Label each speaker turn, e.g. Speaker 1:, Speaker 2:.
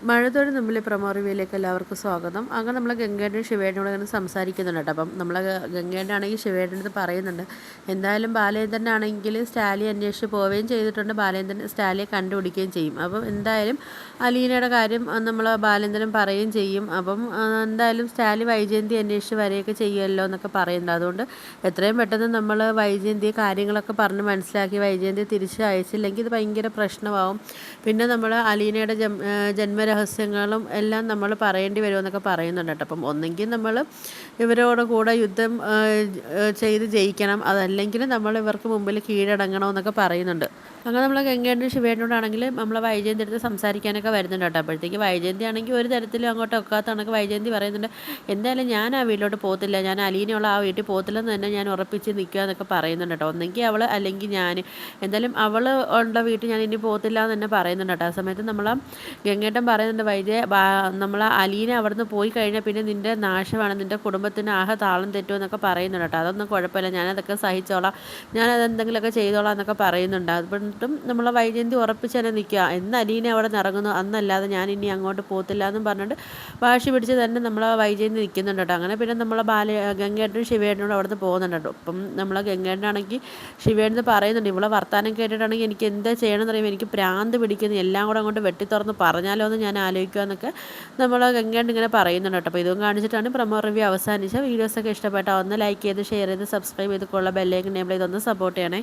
Speaker 1: മഴത്തോട് മുമ്പിൽ പ്രൊമോ റിവ്യൂയിലേക്ക് എല്ലാവർക്കും സ്വാഗതം. അങ്ങനെ നമ്മൾ ഗംഗേട്ടനും ശിവേട്ടനോട് ഇങ്ങനെ സംസാരിക്കുന്നുണ്ട് കേട്ടോ. അപ്പം നമ്മൾ ഗംഗേട്ടനാണെങ്കിൽ ശിവേട്ടൻ്റെ അടുത്ത് പറയുന്നുണ്ട്, എന്തായാലും ബാലേന്ദ്രനാണെങ്കിൽ സ്റ്റാലിയെ അന്വേഷിച്ച് പോവുകയും ചെയ്തിട്ടുണ്ട്, ബാലേന്ദ്രൻ സ്റ്റാലിയെ കണ്ടുപിടിക്കുകയും ചെയ്യും. അപ്പം എന്തായാലും അലീനയുടെ കാര്യം നമ്മൾ ബാലേന്ദ്രൻ പറയുകയും ചെയ്യും. അപ്പം എന്തായാലും സ്റ്റാലി വൈജയന്തി അന്വേഷിച്ച് വരികയൊക്കെ ചെയ്യുമല്ലോ എന്നൊക്കെ പറയുന്നുണ്ട്. അതുകൊണ്ട് എത്രയും പെട്ടെന്ന് നമ്മൾ വൈജയന്തി കാര്യങ്ങളൊക്കെ പറഞ്ഞ് മനസ്സിലാക്കി വൈജയന്തി തിരിച്ച് അയച്ചില്ലെങ്കിൽ ഇത് ഭയങ്കര പ്രശ്നമാവും. പിന്നെ നമ്മൾ അലീനയുടെ ജന്മരഹസ്യങ്ങളും എല്ലാം നമ്മൾ പറയേണ്ടി വരുമെന്നൊക്കെ പറയുന്നുണ്ട് കേട്ടോ. അപ്പം ഒന്നെങ്കിൽ നമ്മൾ ഇവരോട് കൂടെ യുദ്ധം ചെയ്ത് ജയിക്കണം, അതല്ലെങ്കിൽ നമ്മൾ ഇവർക്ക് മുമ്പിൽ കീഴടങ്ങണമെന്നൊക്കെ പറയുന്നുണ്ട്. അങ്ങനെ നമ്മൾ ഗംഗേട്ടനും ശിവേട്ടനോടാണെങ്കിൽ നമ്മൾ വൈജയന്തി അടുത്ത് സംസാരിക്കാനൊക്കെ വരുന്നുണ്ട് കേട്ടോ. അപ്പോഴത്തേക്ക് വൈജയന്തി ആണെങ്കിൽ ഒരു തരത്തിലും അങ്ങോട്ട് ഒക്കാത്ത കണക്ക് വൈജയന്തി പറയുന്നുണ്ട്, എന്തായാലും ഞാൻ ആ വീട്ടിലോട്ട് പോകത്തില്ല, ഞാൻ അലീനയുള്ള ആ വീട്ടിൽ പോകത്തില്ലെന്ന് തന്നെ ഞാൻ ഉറപ്പിച്ച് നിൽക്കുക എന്നൊക്കെ പറയുന്നുണ്ട് കേട്ടോ. ഒന്നെങ്കിൽ അവൾ അല്ലെങ്കിൽ ഞാൻ, എന്തായാലും അവൾ ഉള്ള വീട്ടിൽ ഞാൻ ഇനി പോകത്തില്ല എന്ന് തന്നെ പറയുന്നുണ്ട് കേട്ടോ. ആ സമയത്ത് നമ്മൾ ഗംഗേട്ടൻ പറയുന്നുണ്ട്, നമ്മൾ അലീന അവിടുന്ന് പോയി കഴിഞ്ഞാൽ പിന്നെ നിൻ്റെ നാശമാണ്, നിൻ്റെ കുടുംബത്തിന് ആകെ താളം തെറ്റുമെന്നൊക്കെ പറയുന്നുണ്ട് കേട്ടോ. അതൊന്നും കുഴപ്പമില്ല, ഞാനതൊക്കെ സഹിച്ചോളാം, ഞാനതെന്തെങ്കിലുമൊക്കെ ചെയ്തോളാം എന്നൊക്കെ പറയുന്നുണ്ട്. അതുകൊണ്ടും നമ്മളെ വൈജയന്തി ഉറപ്പിച്ച് തന്നെ നിൽക്കുക, എന്ന് അലീന അവിടെ നിന്ന് ഇറങ്ങുന്നു അന്നല്ലാതെ ഞാൻ ഇനി അങ്ങോട്ട് പോകത്തില്ല എന്നും പറഞ്ഞിട്ട് വാശി പിടിച്ച് തന്നെ നമ്മളെ വൈജയന്തി നിൽക്കുന്നുണ്ട് കേട്ടോ. അങ്ങനെ പിന്നെ നമ്മളെ ഗംഗേട്ടനും ശിവേട്ടനോട് അവിടുന്ന് പോകുന്നുണ്ട് കേട്ടോ. അപ്പം നമ്മളെ ഗംഗേട്ടനാണെങ്കിൽ ശിവേട്ടന് പറയുന്നുണ്ട്, ഇവിടെ വർത്താനം കേട്ടിട്ടാണെങ്കിൽ എനിക്ക് എന്താ ചെയ്യണമെന്ന് അറിയുമ്പോൾ എനിക്ക് ഭ്രാന്ത് പിടിക്കുന്നു, എല്ലാം കൂടെ അങ്ങോട്ട് വെട്ടിത്തുറന്ന് പറഞ്ഞാലോ എന്ന് ഞാൻ ആലോചിക്കുക എന്നൊക്കെ നമ്മൾ ഗംഗേട്ടൻ ഇങ്ങനെ പറയുന്നുണ്ട് കേട്ടോ. അപ്പോൾ ഇതും കാണിച്ചിട്ടാണ് പ്രൊമോ റിവ്യൂ അവസാനിച്ച. വീഡിയോസൊക്കെ ഇഷ്ടപ്പെട്ടാൽ ഒന്ന് ലൈക്ക് ചെയ്ത് ഷെയർ ചെയ്ത് സബ്സ്ക്രൈബ് ചെയ്ത് കൊള്ള ബെല്ലൈക്കൻ എനേബിൾ ചെയ്തൊന്ന് സപ്പോർട്ട് ചെയ്യണേ.